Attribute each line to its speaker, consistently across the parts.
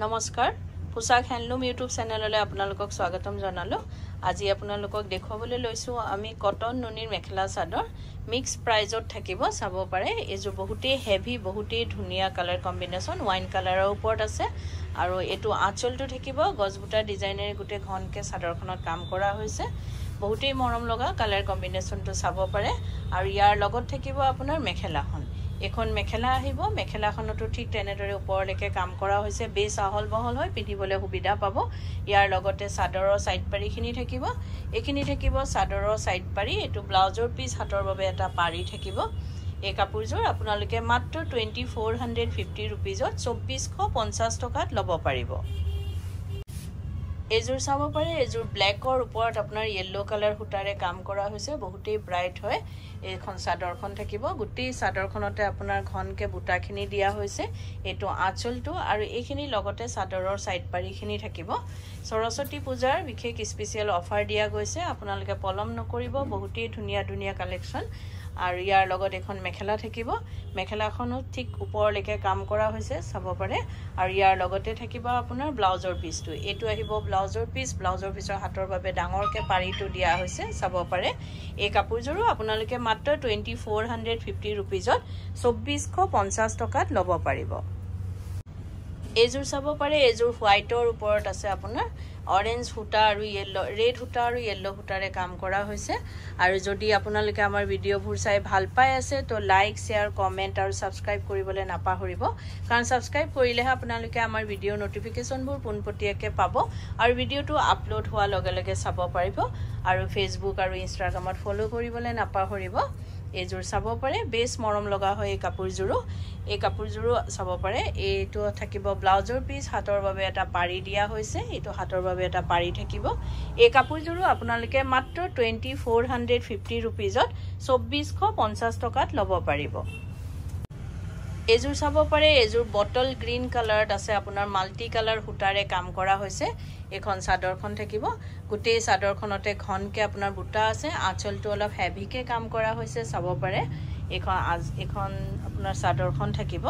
Speaker 1: নমস্কাৰ পোশাক handloom YouTube চেনেললৈ আপোনালোকক স্বাগতম জনালো আজি আপোনালোকক দেখুৱাবলৈ লৈছো আমি কটন নুনিৰ মেখেলা চাদৰ মিক্স প্ৰাইজত থাকিব চাব পাৰে এজো বহুতেই হেভি বহুতেই ধুনিয়া কালাৰ কম্বিনেশন ওয়াইন কালাৰৰ ওপৰত আছে আৰু এটো আঁচলটো থাকিব গজবুটা ডিজাইনেৰে গুটে ঘনকে চাদৰখনত কাম কৰা হৈছে বহুতেই মৰম লগা কালাৰ কম্বিনেশনটো চাব পাৰে আৰু ইয়াৰ লগত থাকিব আপোনাৰ মেখেলাখন এখন মেখেলা আহিব মেখেলাখনটো ঠিক তেনেদৰে ওপৰলৈকে কাম কৰা হৈছে বেছ আহল বহল হৈ পিন্ধিবলৈ সুবিধা পাব ইয়াৰ লগতে চাদৰৰ সাইড পাৰিখিনি থাকিব এখিনি থাকিব চাদৰৰ সাইড পাৰি এটো ব্লাউজৰ পিস হাতৰ বাবে এটা পাৰি থাকিব এই কাপোৰযোৰ আপোনালোকে মাত্ৰ 2450 रुपीजত 2450 টকাত লব পাৰিব এজুৰ চাব পাৰে এজুৰ ব্ল্যাকৰ ওপৰত আপোনাৰ ইয়েলো কালাৰ হুটাৰে কাম কৰা হৈছে বহুতেই ব্ৰাইট হয় এইখন চাদৰখন থাকিব গুটি চাদৰখনতে আপোনাৰ ঘনকে বুটাখিনি দিয়া হৈছে এটো আঁচলটো আৰু এইখিনি লগতে চাদৰৰ সাইড পাৰিখিনি থাকিব সৰস্বতী পূজাৰ বিশেষ স্পেশাল অফাৰ দিয়া গৈছে আপোনালোকে পলম নকৰিব বহুতেই ধুনিয়া ধুনিয়া কালেকশন আৰু ইয়াৰ লগত এখন মেখেলা থাকিব মেখেলাখনো ঠিক ওপৰলৈকে কাম কৰা হৈছে চাব পাৰে আৰু ইয়াৰ লগতে থাকিব আপোনাৰ ব্লাউজৰ পিসটো এটো আহিব ব্লাউজৰ পিসৰ হাতৰ বাবে ডাঙৰকে পাৰিটো দিয়া হৈছে চাব পাৰে এই কাপোৰযোৰো আপোনালোকে মাত্ৰ 2450 रुपीजত 2450 টকাত লব পাৰিব এজুৰ চাব পাৰে এজুৰ হোৱাইটৰ ওপৰত আছে আপোনাৰ অৰেঞ্জ হুটা আৰু ইয়েলো ৰেড হুটা আৰু ইয়েলো হুটাৰে কাম কৰা হৈছে আৰু যদি আপোনালোকে আমাৰ ভিডিঅ'বোৰ চাই ভাল পাই আছে তো লাইক শেয়াৰ কমেন্ট আৰু সাবস্ক্ৰাইব কৰিবলৈ নাপাহৰিব কাৰণ সাবস্ক্ৰাইব কৰিলেহে আপোনালোকে আমাৰ ভিডিঅ' নটিফিকেশনবোৰ পোনপটীয়াকৈ পাব আৰু ভিডিঅ'টো আপলোড হোৱাৰ লগে লগে চাব পাৰিব আৰু ফেসবুক আৰু ইনষ্টাগ্ৰামত ফলো কৰিবলৈ নাপাহৰিব এজুৰ চাব পাৰে বেছ মৰম লগা হয় এই কাপোৰযোৰো চাব পাৰে এইটো থাকিব ব্লাউজৰ পিস হাতৰ বাবে এটা পাৰি দিয়া হৈছে এটো হাতৰ বাবে এটা পাৰি থাকিব এই কাপোৰযোৰো আপোনালোকে মাত্ৰ 2450 रुपीजত 2450 টকাত লব পাৰিব এজুৰ চাব পাৰে এজুৰ বটল গ্ৰীন কালাৰত আছে আপোনাৰ মাল্টি কালাৰ হুটাৰে কাম কৰা হৈছে এখন চাদৰখন থাকিব গুটেই চাদৰখনতে ঘনকে আপোনাৰ বুটা আছে আঁচলটো অলপ হেভিকে কাম কৰা হৈছে চাব পাৰে এখন আপোনাৰ চাদৰখন থাকিব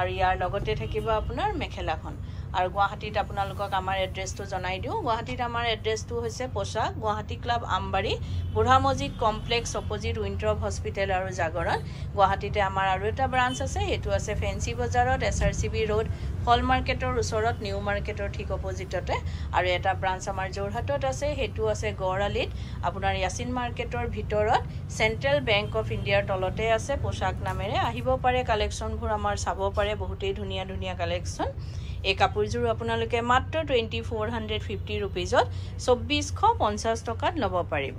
Speaker 1: আৰু ইয়াৰ লগতে থাকিব আপোনাৰ মেখেলাখন আৰু গুৱাহাটীত আপোনালোকক আমাৰ এড্ৰেছটো জনাই দিও গুৱাহাটীত আমাৰ এড্ৰেছটো হৈছে পোশাক গুৱাহাটী ক্লাব আমবাৰী বুঢ়া মছজিদ কমপ্লেক্স অপোজিট উইন্টাৰ হস্পিটেল আৰু জাগৰণ গুৱাহাটীতে আমাৰ আৰু এটা ব্ৰাঞ্চ আছে এটো আছে ফেন্সি বজাৰত SRCB ৰোড ফল মাৰ্কেটৰ ওচৰত নিউ মাৰ্কেটৰ ঠিক অপোজিটতে আৰু এটা ব্ৰাঞ্চ আমাৰ জোৰহাটত আছে হেতু আছে গড়ালিত আপোনাৰ ইয়াসিন মাৰ্কেটৰ ভিতৰত সেন্ট্ৰেল বেংক অফ ইণ্ডিয়াৰ তলতে আছে পোশাক নামেৰে আহিব পাৰে কালেকশনবোৰ আমাৰ চাব পাৰে বহুতেই ধুনিয়া ধুনিয়া কালেকশন এই কাপোৰযোৰ আপোনালোকে মাত্ৰ 2450 रुपीजত 2450 টকাত লব পাৰিব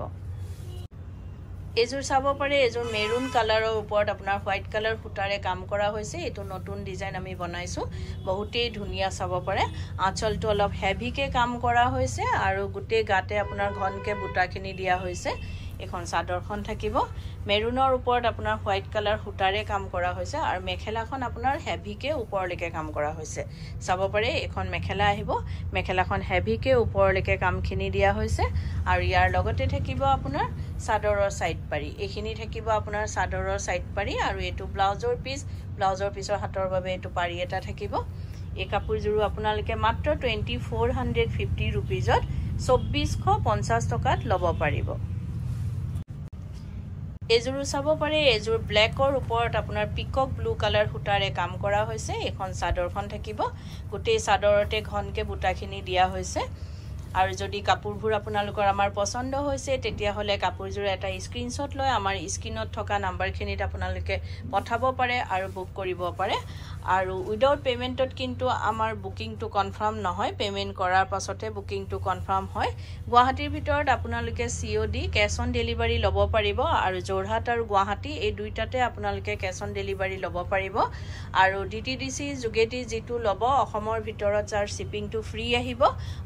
Speaker 1: এজুৰ চাব পাৰে এজুৰ মেৰুন কালাৰৰ ওপৰত আপোনাৰ হোৱাইট কালাৰ হুটাৰে কাম কৰা হৈছে এটো নতুন ডিজাইন আমি বনাইছো বহুতেই ধুনিয়া চাব পাৰে আঁচলটো অলপ হেভিকে কাম কৰা হৈছে আৰু গুটে গাতে আপোনাৰ ঘনকে বুটাখিনি দিয়া হৈছে এখন চাদৰখন থাকিব মেৰুনৰ ওপৰত আপোনাৰ হোৱাইট কালাৰ হুটাৰে কাম কৰা হৈছে আৰু মেখেলাখন আপোনাৰ হেভিকে ওপৰলৈকে কাম কৰা হৈছে চাব পাৰে এখন মেখেলা আহিব মেখেলাখন হেভিকে ওপৰলৈকে কামখিনি দিয়া হৈছে আৰু ইয়াৰ লগতে থাকিব আপোনাৰ চাদৰৰ সাইড পাৰি এখিনি থাকিব আপোনাৰ চাদৰৰ সাইড পাৰি আৰু এটো ব্লাউজৰ পিসৰ হাতৰ বাবে এটো পাৰি এটা থাকিব এই কাপোৰযোৰো আপোনালোকে মাত্ৰ 2450 रुपीजত 2450 টকাত লব পাৰিব এজুৰ চাব পাৰে এজুৰ ব্ল্যাকৰ ওপৰত আপোনাৰ পিকক ব্লু কালাৰ হুটাৰে কাম কৰা হৈছে এখন চাদৰখন থাকিব গুটেই চাদৰতে ঘনকে বুটাখিনি দিয়া হৈছে আৰু যদি কাপোৰবোৰ আপোনালোকৰ আমাৰ পছন্দ হৈছে তেতিয়া হলে কাপোৰযোৰ এটা স্ক্ৰিনশ্বট লৈ আমাৰ স্ক্ৰিনত থকা নাম্বাৰখিনিত আপোনালোকে পঠাব পাৰে আৰু বুক কৰিব পাৰে আৰু উইদাউট পেমেন্টত কিন্তু আমাৰ বুকিংটো কনফাৰ্ম নহয় পেমেন্ট কৰাৰ পাছতে বুকিংটো কনফাৰ্ম হয় গুৱাহাটীৰ ভিতৰত আপোনালোকে COD কেশ অন ডেলিভাৰী লব পাৰিব আৰু জোৰহাট আৰু গুৱাহাটী এই দুইটাতে আপোনালোকে কেশ অন ডেলিভাৰী লব পাৰিব আৰু DTDC যোগেদি যেটো লব অসমৰ ভিতৰত যাৰ শিপিংটো ফ্ৰী আহিব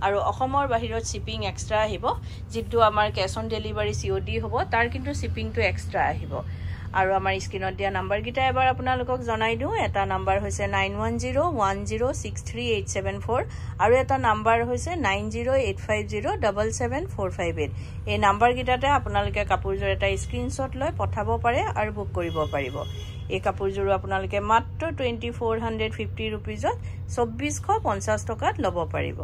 Speaker 1: আৰু অসমৰ বাহিৰত শিপিং এক্সট্ৰা আহিব যেটো আমাৰ কেশ অন ডেলিভাৰী COD হ'ব তাৰ কিন্তু শিপিংটো এক্সট্ৰা আহিব আৰু আমাৰ স্ক্ৰিনত দিয়া নাম্বাৰ গিটা এবাৰ আপোনালোকক জনাই দিও এটা নাম্বাৰ হৈছে 9101063874 আৰু এটা নাম্বাৰ হৈছে 9085077458 এই নাম্বাৰ গিটাতে আপোনালোকে কাপোৰযোৰ এটা স্ক্ৰিনশ্বট লৈ পঠাব পাৰে আৰু বুক কৰিব পাৰিব এই কাপোৰযোৰো আপোনালোকে মাত্ৰ 2450 रुपीजত 2450 টকাত ল'ব পাৰিব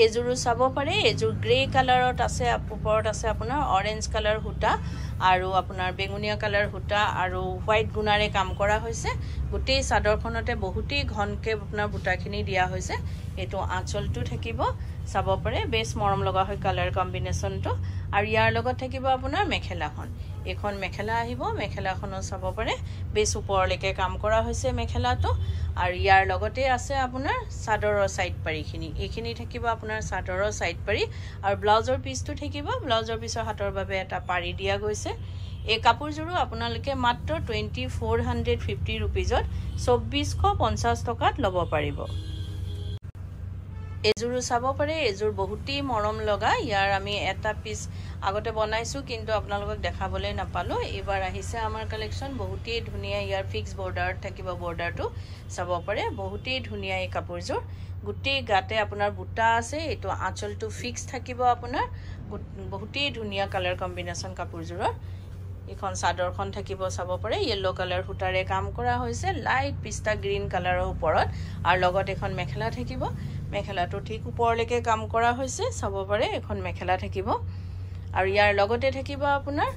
Speaker 1: এজুৰো চাব পাৰে এজুৰ গ্ৰে কালাৰত আছে ওপৰত আছে আপোনাৰ অৰেঞ্জ কালাৰ হুটা আৰু আপোনাৰ বেঙুনিয়া কালাৰ হুটা আৰু হোৱাইট গুণাৰে কাম কৰা হৈছে গোটেই চাদৰখনতে বহুতেই ঘনকে আপোনাৰ বুটাখিনি দিয়া হৈছে এটো আঁচলটো থাকিব চাব পাৰে বেছ মৰম লগা হয় কালাৰ কম্বিনেশনটো আৰু ইয়াৰ লগত থাকিব আপোনাৰ মেখেলাখন এখন মেখেলা আহিব মেখেলাখনো চাব পাৰে বেছ ওপৰলৈকে কাম কৰা হৈছে মেখেলাটো আৰু ইয়াৰ লগতে আছে আপোনাৰ চাদৰৰ সাইড পাৰিখিনি এইখিনি থাকিব আপোনাৰ চাদৰৰ সাইড পাৰি আৰু ব্লাউজৰ পিসটো থাকিব ব্লাউজৰ পিসৰ হাতৰ বাবে এটা পাৰি দিয়া গৈছে এই কাপোৰযোৰো আপোনালোকে মাত্ৰ 2450 रुपीजত 2450 টকাত ল'ব পাৰিব এজুৰো চাব পাৰে এজুৰ বহুতেই মৰম লগা ইয়াৰ আমি এটা পিস আগতে বনাইছো কিন্তু আপোনালোকক দেখাবলৈ নাপালো এবাৰ আহিছে আমাৰ কালেকশন বহুতেই ধুনিয়া ইয়াৰ ফিক্স বৰ্ডাৰ থাকিব বৰ্ডাৰটো চাব পাৰে বহুতেই ধুনিয়া এই কাপোৰযোৰ গুটেই গাতে আপোনাৰ বুটা আছে এটো আঁচলটো ফিক্স থাকিব আপোনাৰ বহুতেই ধুনিয়া কালাৰ কম্বিনেশন কাপোৰযোৰৰ এখন চাদৰখন থাকিব চাব পাৰে ইয়েলো কালাৰ হুটাৰে কাম কৰা হৈছে লাইট পিস্তা গ্ৰীন কালাৰৰ ওপৰত আৰু লগত এখন মেখেলা থাকিব মেখেলাটো ঠিক ওপৰলৈকে কাম কৰা হৈছে চাব পাৰে এখন মেখেলা থাকিব আৰু ইয়াৰ লগতে থাকিব আপোনাৰ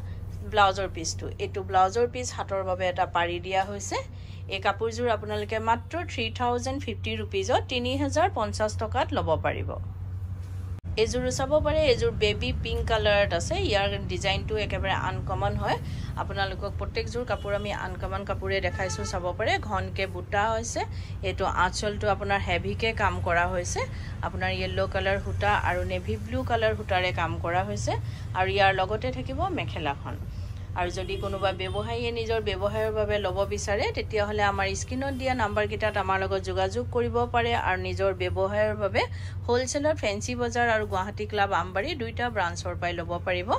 Speaker 1: ব্লাউজৰ পিসটো এটো ব্লাউজৰ পিস হাতৰ বাবে এটা পাৰি দিয়া হৈছে এই কাপোৰযোৰ আপোনালোকে মাত্ৰ 3050 रुपीजত 3050 টকাত ল'ব পাৰিব এজুৰো চাব পাৰে এজুৰ বেবি পিংক কালাৰত আছে ইয়াৰ ডিজাইনটো একেবাৰে আনকমন হয় আপোনালোকক প্ৰত্যেকজোৰ কাপোৰ আমি আনকমন কাপোৰে দেখাইছো চাব পাৰে ঘনকে বুটা হৈছে এটো আঁচলটো আপোনাৰ হেভিকে কাম কৰা হৈছে আপোনাৰ ইয়েলো কালাৰ হুটা আৰু নেভি ব্লু কালাৰ হুটাৰে কাম কৰা হৈছে আৰু ইয়াৰ লগতে থাকিব মেখেলাখন আৰু যদি কোনোবা ব্যৱসায়ীয়ে নিজৰ ব্যৱসায়ৰ বাবে ল'ব বিচাৰে তেতিয়া হলে আমাৰ স্ক্ৰিনত দিয়া নাম্বাৰ কিটাত আমাৰ লগত যোগাযোগ কৰিব পাৰে আৰু নিজৰ ব্যৱসায়ৰ বাবে হোলসেলৰ ফেন্সি বজাৰ আৰু গুৱাহাটী ক্লাব আমবাৰী দুইটা ব্ৰাঞ্চৰ পাই ল'ব পাৰিব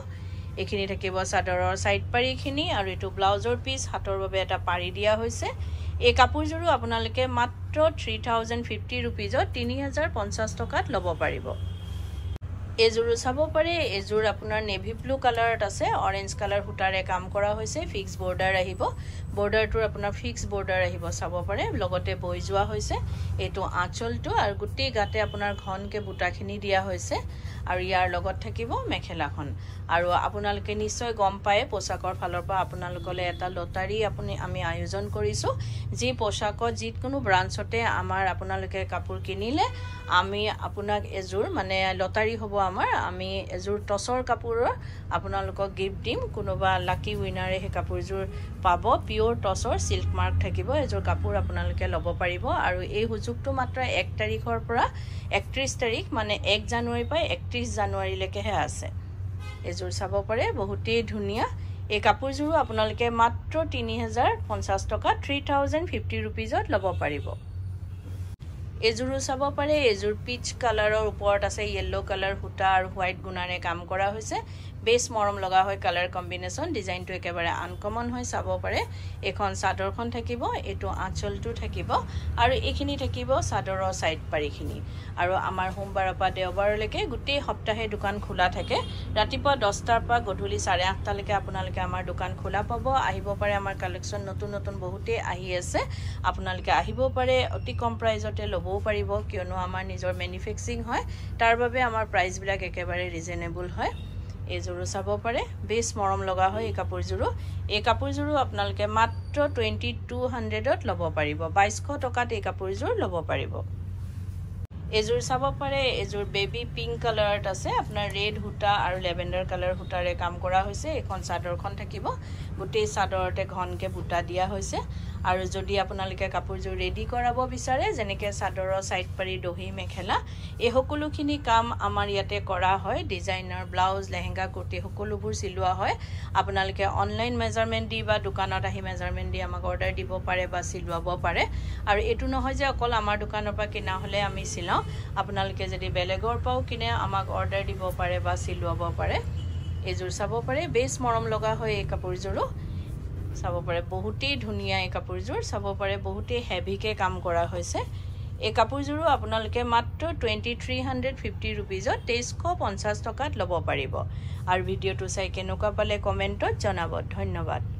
Speaker 1: এখিনি থাকিব চাদৰৰ সাইড পাৰিখিনি আৰু এটো ব্লাউজৰ পিস হাতৰ বাবে এটা পাৰি দিয়া হৈছে এই কাপোৰযোৰো আপোনালোকে মাত্ৰ 3050 रुपीजত 3050 টকাত ল'ব পাৰিব এজুৰো চাব পাৰে এজুৰ আপোনাৰ নেভি ব্লু কালাৰত আছে অৰেঞ্জ কালাৰ হুটাৰে কাম কৰা হৈছে ফিক্স বৰ্ডাৰ আহিব বৰ্ডাৰটোৰ আপোনাৰ ফিক্স বৰ্ডাৰ আহিব চাব পাৰে লগতে বৈ যোৱা হৈছে এটো আঁচলটো আৰু গুটেই গাতে আপোনাৰ ঘনকে বুটাখিনি দিয়া হৈছে আৰু ইয়াৰ লগত থাকিব মেখেলাখন আৰু আপোনালোকে নিশ্চয় গম পায় পোছাকৰ ফালৰ পৰা আপোনালোকলে এটা লটাৰী আমি আয়োজন কৰিছো যি পোছাকৰ যিকোনো ব্ৰাঞ্চতে আমাৰ আপোনালোকে কাপোৰ কিনিলে আমি আপোনাক এজুৰ মানে লটাৰী হ'ব আমাৰ আমি এজুৰ টছৰ কাপোৰৰ আপোনালোকক গিফট দিম কোনোবা লাকি উইনাৰে হে কাপোৰজোৰ পাব পিওৰ টছৰ সিল্ক মাৰ্ক থাকিব এজুৰ কাপোৰ আপোনালোকে ল'ব পাৰিব আৰু এই সুযোগটো মাত্ৰ 1 তাৰিখৰ পৰা 31 তাৰিখ মানে 1 জানুৱাৰী পৰা 31 জানুৱাৰী লৈকেহে আছে এজুৰ চাব পাৰে বহুতেই ধুনিয়া এই কাপোৰজোৰো আপোনালোকে মাত্ৰ 3050 টকা 3050 रुपीजত ল'ব পাৰিব এজুৰো চাব পাৰে এজুৰ পিচ কালাৰৰ ওপৰত আছে ইয়েলো কালাৰ হুটা আৰু হোৱাইট গুণাৰে কাম কৰা হৈছে বেছ মৰম লগা হয় কালাৰ কম্বিনেশন ডিজাইনটো একেবাৰে আনকমন হয় চাব পাৰে এখন চাদৰখন থাকিব এটো আঁচলটো থাকিব আৰু এইখিনি থাকিব চাদৰৰ সাইড পাৰিখিনি আৰু আমাৰ সোমবাৰৰ পৰা দেওবাৰলৈকে গোটেই সপ্তাহে দোকান খোলা থাকে ৰাতিপুৱা 10টাৰ পৰা গধূলি 8:30 লৈকে আপোনালোকে আমাৰ দোকান খোলা পাব আহিব পাৰে আমাৰ কালেকশন নতুন নতুন বহুতে আহি আছে আপোনালোকে আহিব পাৰে অতি কম প্ৰাইজতে ল'বও পাৰিব কিয়নো আমাৰ নিজৰ ম্যানুফেকচাৰিং হয় তাৰ বাবে আমাৰ প্ৰাইস বিলাক একেবাৰে ৰিজনেবল হয় এজুৰো চাব পাৰে বেছ মৰম লগা হয় এই কাপোৰজোৰো আপোনালোকে মাত্ৰ 2200ত ল'ব পাৰিব 2200 টকাত এই কাপোৰজোৰ ল'ব পাৰিব এজুৰ চাব পাৰে এজুৰ বেবি পিংক কালাৰত আছে আপোনাৰ ৰেড হুটা আৰু লেভেন্ডাৰ কালাৰ হুটাৰে কাম কৰা হৈছে এখন চাদৰখন থাকিব গোটেই চাদৰতে ঘনকে বুটা দিয়া হৈছে আৰু যদি আপোনালোকে কাপোৰজোৰ ৰেডি কৰাব বিচাৰে যেনেকে চাদৰৰ সাইড পাৰি দহি মেখেলা এই সকলোখিনি কাম আমাৰ ইয়াতে কৰা হয় ডিজাইনাৰ ব্লাউজ লেহেঙ্গা কুৰ্তি সকলোবোৰ সিলোৱা হয় আপোনালোকে অনলাইন মেজাৰমেন্ট দি বা দোকানত আহি মেজাৰমেন্ট দি আমাক অৰ্ডাৰ দিব পাৰে বা সিলোৱাব পাৰে আৰু এটো নহয় যে অকল আমাৰ দোকানৰ পৰা কিনা হলে আমি সিলাও আপোনালোকে যদি বেলেগৰ পাও কিনে আমাক অৰ্ডাৰ দিব পাৰে বা সিলোৱাব পাৰে এজুৰ চাব পাৰে বেছ মৰম লগা হয় এই কাপোৰজোৰো চাব পাৰে বহুতেই ধুনিয়া এই কাপোৰজোৰ চাব পাৰে বহুতেই হেভিকে কাম কৰা হৈছে এই কাপোৰজোৰো আপোনালোকে মাত্ৰ 2350 रुपीजত 2350 টকাত ল'ব পাৰিব আৰু ভিডিওটো চাই কেনেকুৱা পালে কমেন্টত জনাব ধন্যবাদ